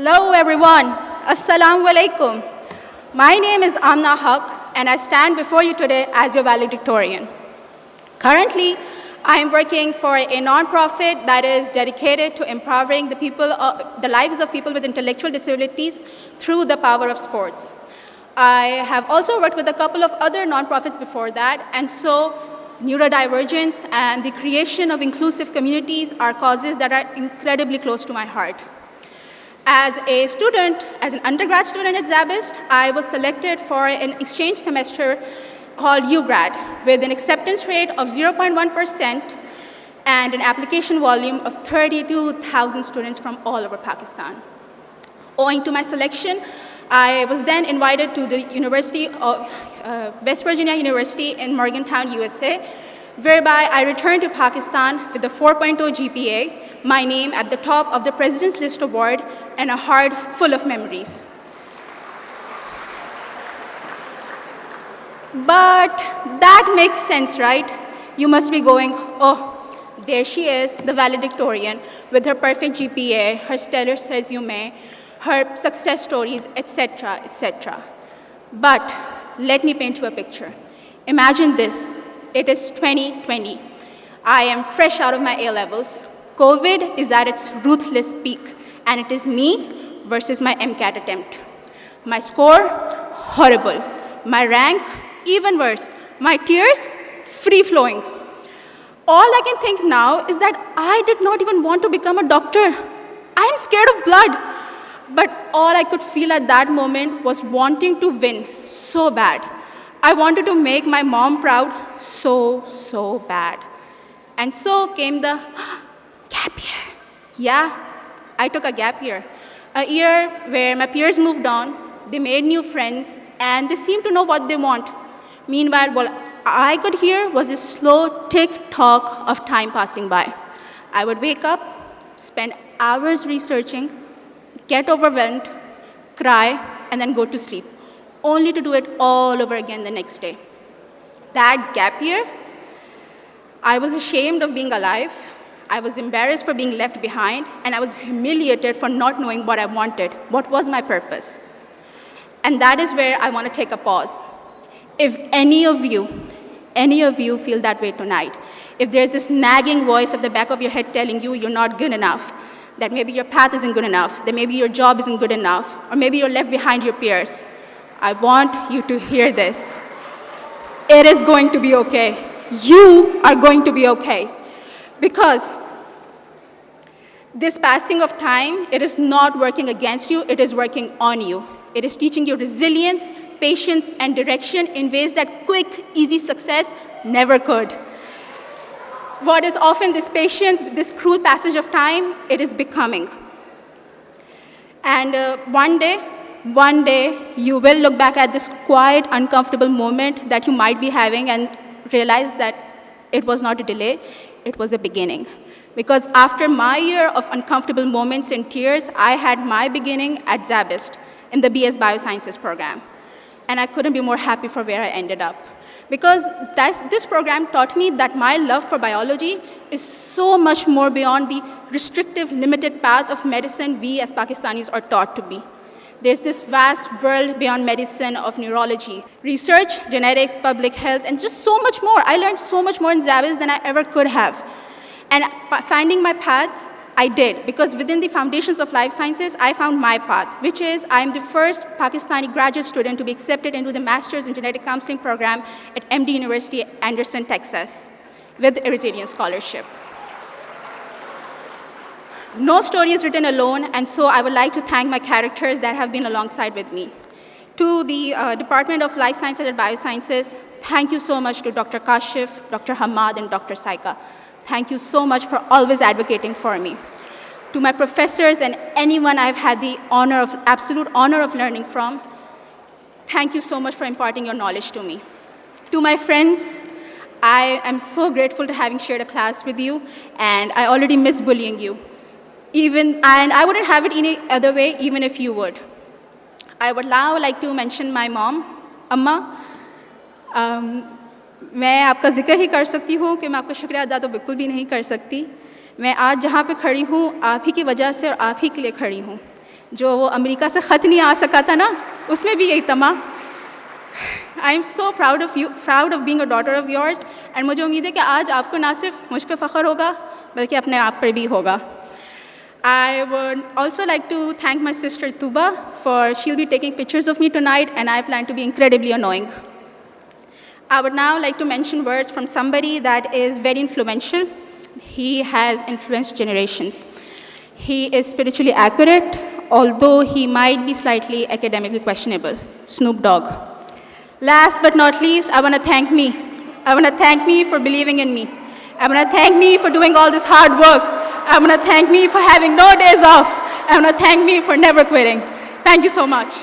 Hello everyone, Assalamu alaikum. My name is Amna Haq and I stand before you today as your valedictorian. Currently, I am working for a non-profit that is dedicated to empowering the lives of people with intellectual disabilities through the power of sports. I have also worked with a couple of other non-profits before that, and so neurodivergence and the creation of inclusive communities are causes that are incredibly close to my heart. As a student, as an undergrad student at SZABIST, I was selected for an exchange semester called UGrad with an acceptance rate of 0.1% and an application volume of 32,000 students from all over Pakistan. Owing to my selection, I was then invited to the University of West Virginia University in Morgantown, USA, whereby I returned to Pakistan with a 4.0 GPA, my name at the top of the President's List Award, and a heart full of memories. But that makes sense, right? You must be going, oh, there she is, the valedictorian, with her perfect GPA, her stellar resume, her success stories, etc., etc. But let me paint you a picture. Imagine this. It is 2020. I am fresh out of my A-levels. COVID is at its ruthless peak, and it is me versus my MCAT attempt. My score, horrible. My rank, even worse. My tears, free-flowing. All I can think now is that I did not even want to become a doctor. I am scared of blood. But all I could feel at that moment was wanting to win so bad. I wanted to make my mom proud so bad. And so came the gap year. Yeah, I took a gap year. A year where my peers moved on, they made new friends, and they seemed to know what they want. Meanwhile, what I could hear was this slow tick-tock of time passing by. I would wake up, spend hours researching, get overwhelmed, cry, and then go to sleep, only to do it all over again the next day. That gap year, I was ashamed of being alive, I was embarrassed for being left behind, and I was humiliated for not knowing what I wanted, what was my purpose. And that is where I want to take a pause. If any of you feel that way tonight, if there's this nagging voice at the back of your head telling you you're not good enough, that maybe your path isn't good enough, that maybe your job isn't good enough, or maybe you're left behind your peers, I want you to hear this. It is going to be okay. You are going to be okay. Because this passing of time, it is not working against you, it is working on you. It is teaching you resilience, patience, and direction in ways that quick, easy success never could. What is often this patience, this cruel passage of time, it is becoming. And one day, you will look back at this quiet, uncomfortable moment that you might be having and realize that it was not a delay, it was a beginning. Because after my year of uncomfortable moments and tears, I had my beginning at SZABIST in the BS Biosciences program. And I couldn't be more happy for where I ended up. Because this program taught me that my love for biology is so much more beyond the restrictive, limited path of medicine we as Pakistanis are taught to be. There's this vast world beyond medicine of neurology, research, genetics, public health, and just so much more. I learned so much more in SZABIST than I ever could have. And finding my path, I did, because within the foundations of life sciences, I found my path, which is I'm the first Pakistani graduate student to be accepted into the Master's in Genetic Counseling program at MD University, Anderson, Texas, with a Resilient Scholarship. No story is written alone, and so I would like to thank my characters that have been alongside with me. To the Department of Life Sciences and Biosciences, thank you so much to Dr. Kashif, Dr. Hamad, and Dr. Saika. Thank you so much for always advocating for me. To my professors and anyone I've had the absolute honor of learning from, thank you so much for imparting your knowledge to me. To my friends, I am so grateful to having shared a class with you, and I already miss bullying you. And I wouldn't have it any other way, even if you would. I would now like to mention my mom, Amma. मैं आपका जिक्र ही कर सकती हूँ कि मैं आपका शुक्रिया अदा तो बिल्कुल भी नहीं कर सकती. मैं आज जहाँ पे खड़ी हूँ, आप ही की वजह से और आप ही के लिए खड़ी हूँ. जो वो अमेरिका से ख़त नहीं आ सका था ना, उसमें भी यही तमा। I am so proud of being a daughter of yours, and मुझे उम्मीद है कि आज आपको ना सिर्फ मुझ पर फ़ख्र होगा बल्कि अपने आप पर भी होगा। I would also like to thank my sister Tuba for she'll be taking pictures of me tonight, and I plan to be incredibly annoying. I would now like to mention words from somebody that is very influential. He has influenced generations. He is spiritually accurate, although he might be slightly academically questionable. Snoop Dogg. Last but not least, I want to thank me. I want to thank me for believing in me. I want to thank me for doing all this hard work. I want to thank me for having no days off. I want to thank me for never quitting. Thank you so much.